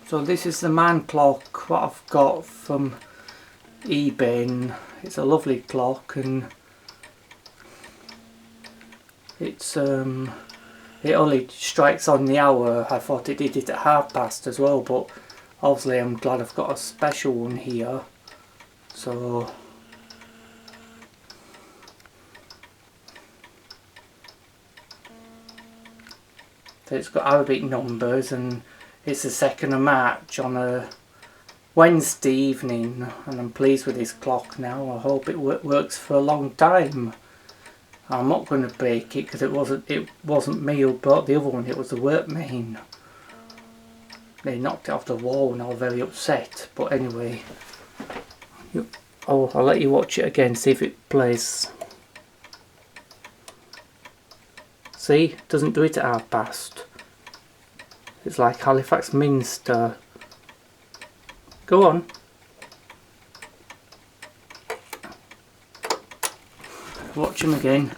So this is the man clock what I've got from eBay, and it's a lovely clock, and it's it only strikes on the hour. I thought it did it at past as well, but obviously I'm glad I've got a special one here. So it's got Arabic numbers, and it's the 2nd of March on a Wednesday evening, and I'm pleased with this clock now. I hope it works for a long time. I'm not going to break it because it wasn't me who bought the other one, it was the workmen. They knocked it off the wall and I was very upset, but anyway, I'll let you watch it again, see if it plays. See, it doesn't do it at past. It's like Halifax Minster. Go on. Watch him again.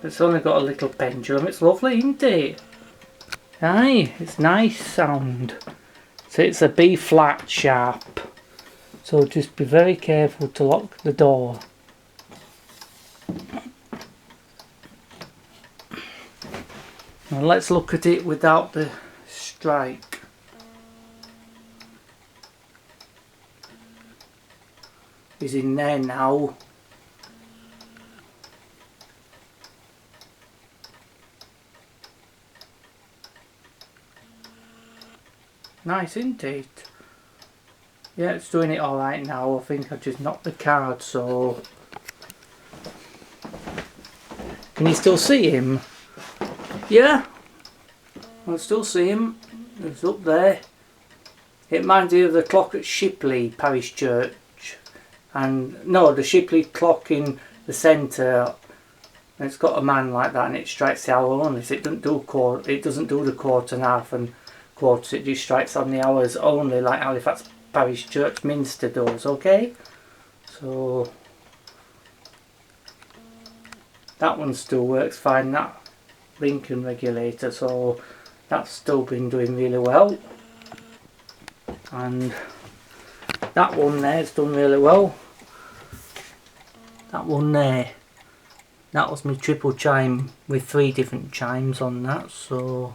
It's only got a little pendulum. It's lovely, isn't it? Aye, it's nice sound. So it's a B flat sharp. So just be very careful to lock the door. Now let's look at it without the strike. He's in there now. Nice, isn't it? Yeah, it's doing it alright now. I think I just knocked the card, so... Can you still see him? Yeah? I still see him. He's up there. It reminds me of the clock at Shipley Parish Church. And, no, the Shipley clock in the centre. It's got a man like that and it strikes the hour only. So it doesn't do the quarter and half and quarters, it just strikes on the hours only, like Halifax Parish Church Minster does, okay? So that one still works fine, that Lincoln regulator, so that's still been doing really well. And that one there's done really well. That one there, that was my triple chime with 3 different chimes on that, so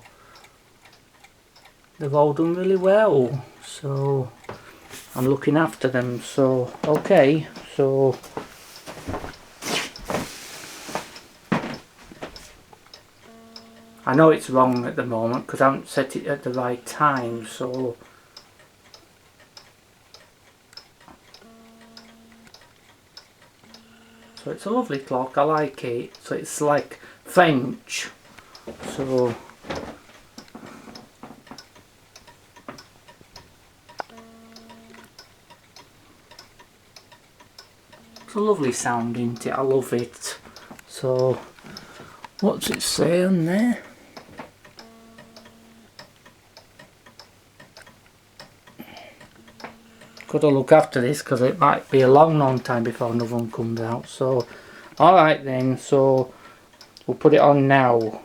they've all done really well, so I'm looking after them. So okay, so I know it's wrong at the moment because I haven't set it at the right time, so it's a lovely clock, I like it. So it's like French, so it's a lovely sound, isn't it? I love it. So what's it say on there? Gotta look after this because it might be a long time before another one comes out. So alright then, so we'll put it on now.